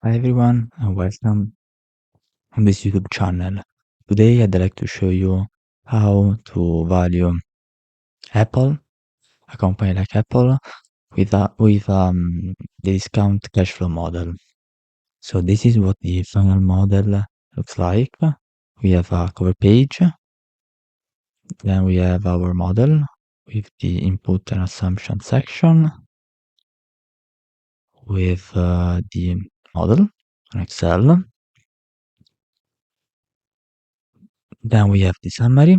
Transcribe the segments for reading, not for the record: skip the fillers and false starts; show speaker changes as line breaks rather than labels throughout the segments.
Hi everyone and welcome on this YouTube channel. Today I'd like to show you how to value Apple, a company like Apple, with the discount cash flow model. So this is what the final model looks like. We have a cover page, then we have our model with the input and assumption section, with the model in Excel. Then we have the summary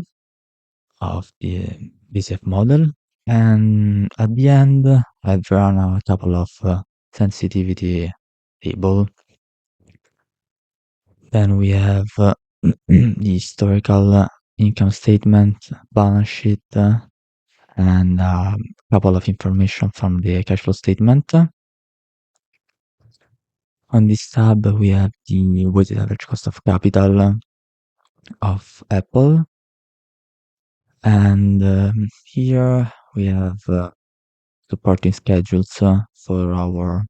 of the DCF model, and at the end I've run a couple of sensitivity table. Then we have the historical income statement, balance sheet, and a couple of information from the cash flow statement. On this tab we have the weighted average cost of capital of Apple, and here we have supporting schedules for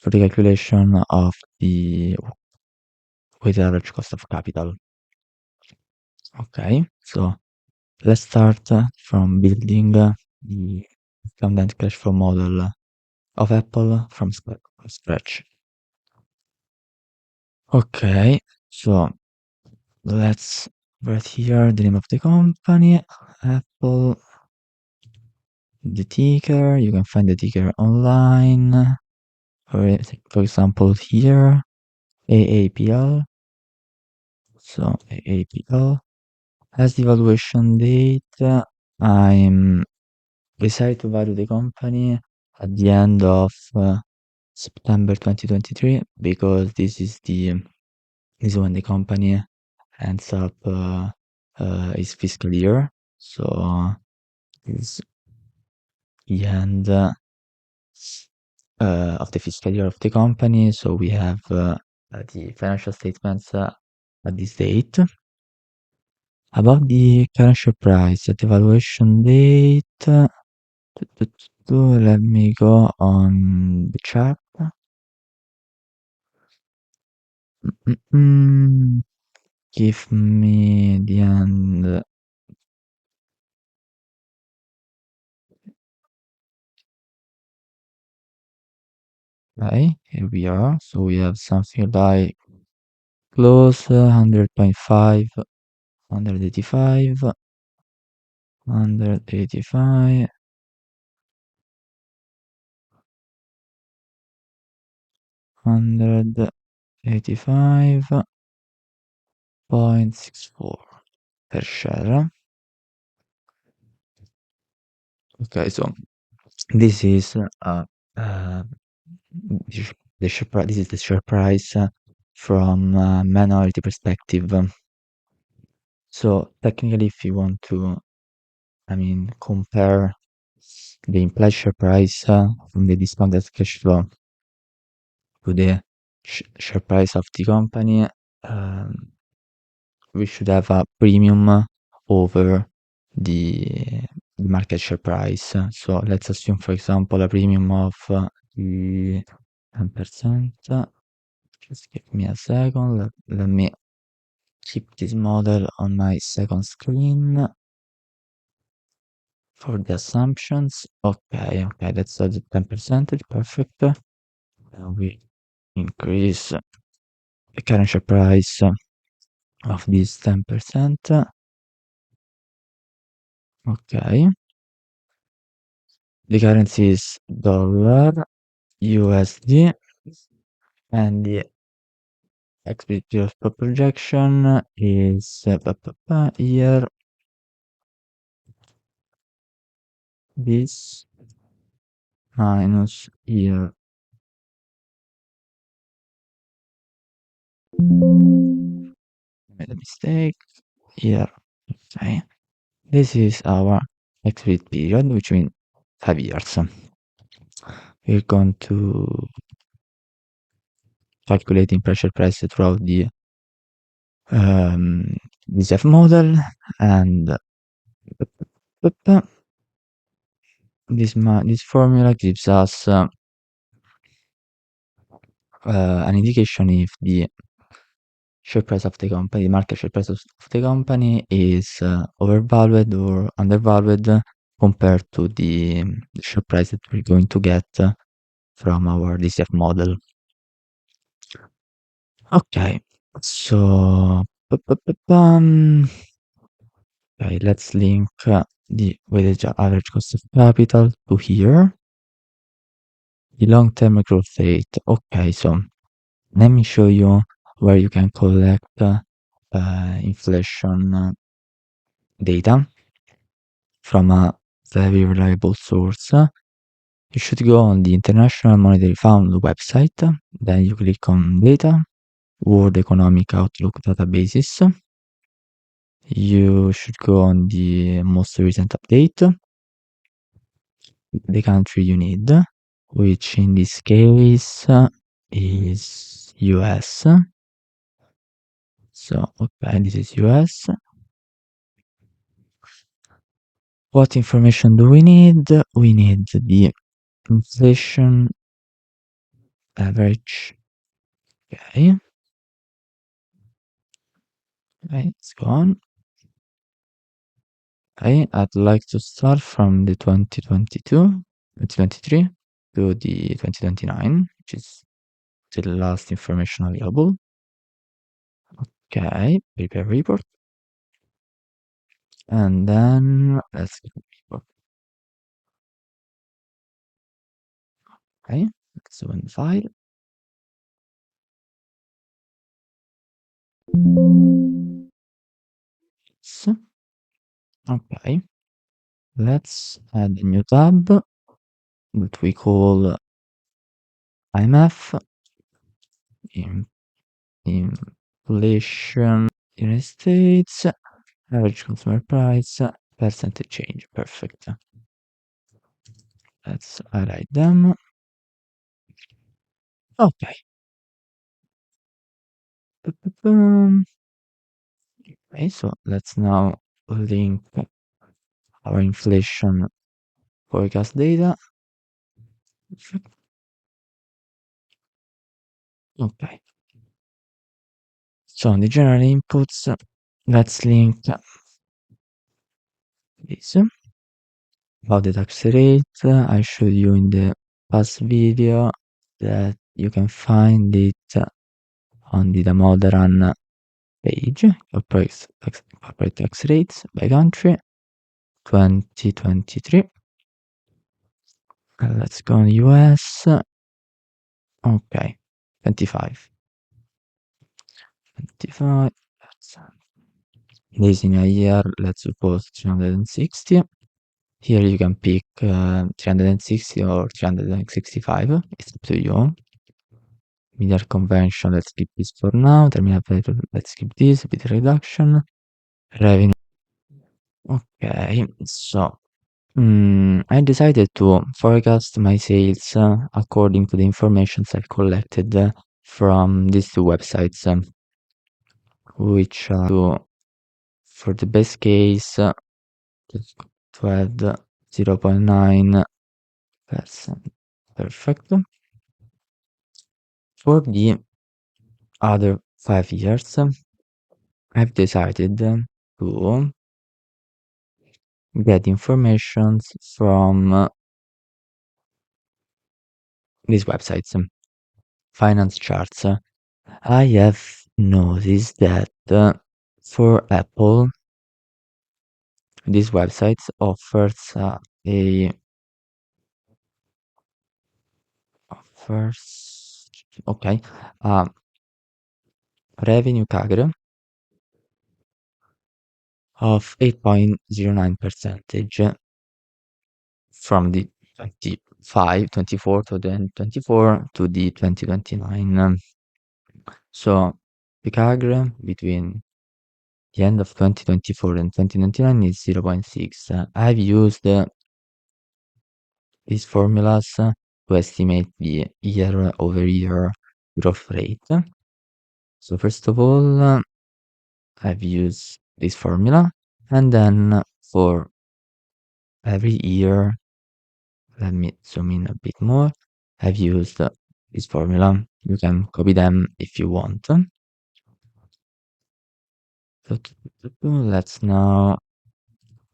the calculation of the weighted average cost of capital. Okay, so let's start from building the condensed cash flow model of Apple from scratch. Okay, so let's write here the name of the company, Apple, the ticker. You can find the ticker online. For example, here, AAPL. So AAPL. As the valuation date, I'm decided to value the company at the end of September 2023 because this is when the company ends up its fiscal year. So it's the end of the fiscal year of the company. So we have the financial statements at this date. About the current share price at the valuation date, let me go on the chart. Give me the end. Okay, here we are. So we have something like close 100.5, 185, 185, 185.64 per share. Okay, so this is the share price. This is the share price from minority perspective. So technically, if you want to, compare the implied share price from the discounted cash flow to the share price of the company, we should have a premium over the market share price. So let's assume, for example, a premium of the 10%. Just give me a second. Let me keep this model on my second screen for the assumptions. Okay, let's add the 10%. Perfect. Now we increase the current share price of this 10%. Okay. The currency is dollar, USD, and the expected projection is year this minus year. Made a mistake here. Okay. This is our expected period, which means 5 years. We're going to calculate in pressure price throughout the DCF model, and this formula gives us an indication if the share price of the company, the market share price of the company is overvalued or undervalued compared to the share price that we're going to get from our DCF model. Okay, so okay, let's link the weighted average cost of capital to here. The long-term growth rate. Okay, so let me show you where you can collect inflation data from a very reliable source. You should go on the International Monetary Fund website, then you click on Data, World Economic Outlook Databases. You should go on the most recent update, the country you need, which in this case is US. So, okay, this is US. What information do we need? We need the inflation average. Okay. Okay, let's go on. Okay, I'd like to start from the 2023 to the 2029, which is the last information available. Okay, prepare report. And then let's get the report. Okay, let's open the file. So, okay, let's add a new tab that we call IMF, inflation, United States, average consumer price, percentage change. Perfect. Let's highlight them. Okay. Okay, so let's now link our inflation forecast data. Okay. So on the general inputs, let's link this. About the tax rate, I showed you in the past video that you can find it on the Damodaran page, corporate tax rates by country, 2023. Let's go on US. Okay, 25. 25. Days in a year, let's suppose 360. Here you can pick 360 or 365. It's up to you. Media convention, let's keep this for now. Terminal value, let's keep this. Bit reduction. Revenue. Okay, so I decided to forecast my sales according to the information I've collected from these two websites, which for the best case to add 0.9%. Perfect. For the other 5 years, I've decided to get information from these websites, finance charts. I have noticed that for Apple, this website offers okay, revenue CAGR of 8.09% from the 24 to the 24 to the 2029. So the CAGR between the end of 2024 and 2029 is 0.6. I've used these formulas to estimate the year-over-year growth rate. So first of all, I've used this formula, and then for every year, let me zoom in a bit more, I've used this formula. You can copy them if you want. So let's now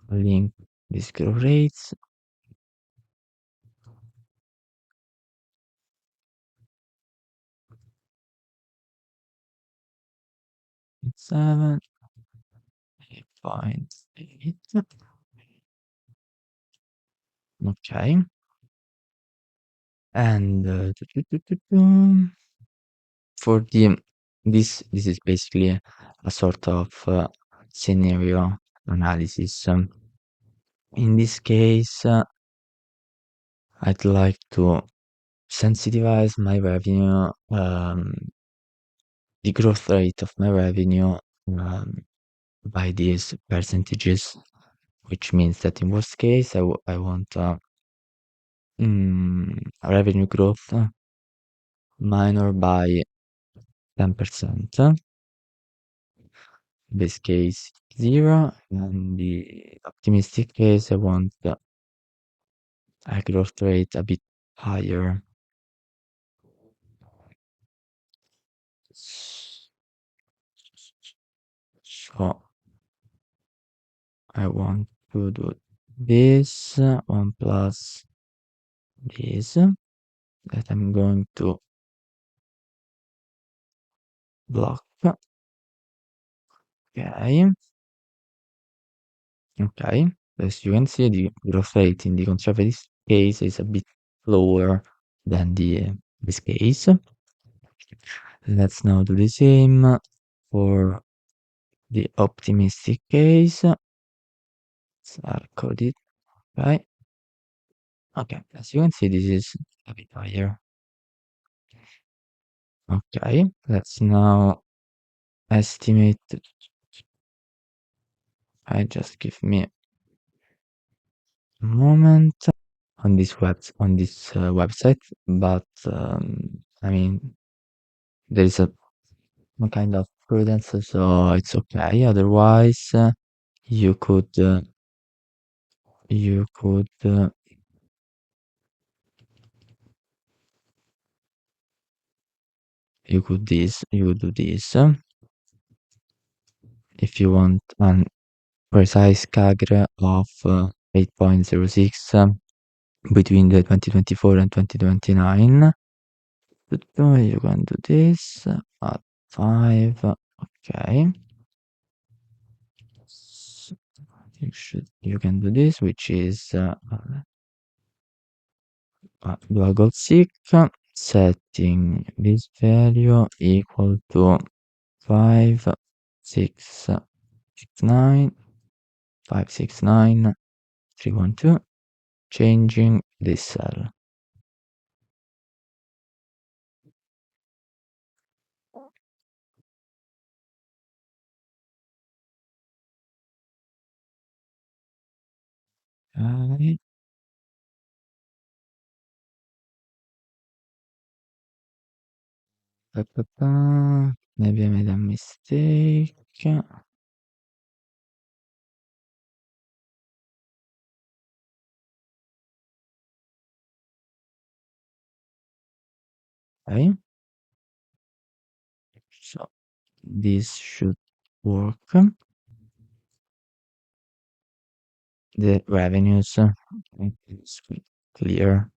link these growth rates. It's 7, 8.8. Okay. And for this is basically a sort of scenario analysis. In this case, I'd like to sensitize my revenue, the growth rate of my revenue, by these percentages, which means that in worst case, I want revenue growth minor by 10%. This case 0, and the optimistic case I want a growth rate a bit higher. So I want to do this 1 plus this that I'm going to block. Okay. Okay. As you can see, the growth rate in the conservative case is a bit lower than this case. Let's now do the same for the optimistic case. Let's code it. Right. Okay. As you can see, this is a bit higher. Okay. Let's now estimate. Just give me a moment on this website, but I mean there is a kind of prudence, so it's okay. Otherwise, you could you could you could do this if you want an precise CAGR of 8.06 between the 2024 and 2029. You can do this at 5. Okay. You can do this, which is dual goal seek, setting this value equal to 5, 6, 9, 5, 6, 9, 3, 1, 2, changing this cell. Okay. Maybe I made a mistake. Okay. So this should work. The revenues is clear.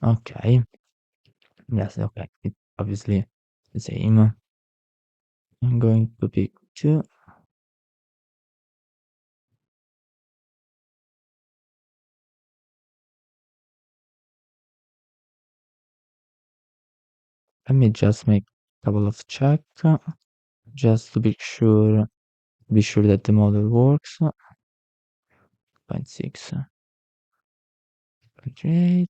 Okay. Yes, okay. It's obviously the same. I'm going to pick 2. Let me just make a couple of check just to be sure that the model works. 0.6. Great.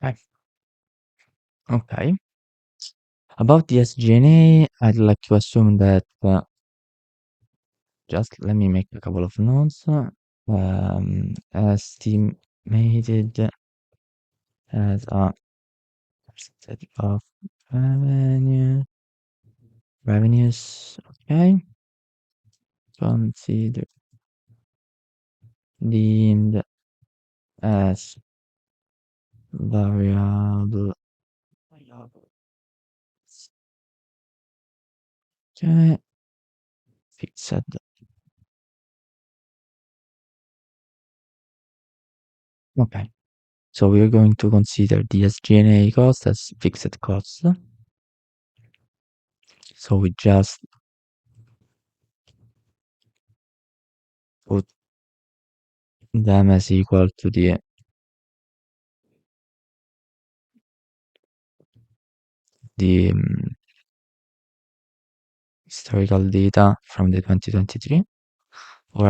Okay. Okay. About the SG&A, I'd like to assume that just let me make a couple of notes. Estimated as a set of revenues, okay, consider deemed as variable, okay, fixed. Okay, so we are going to consider the SG&A cost as fixed costs. So we just put them as equal to the historical data from the 2023.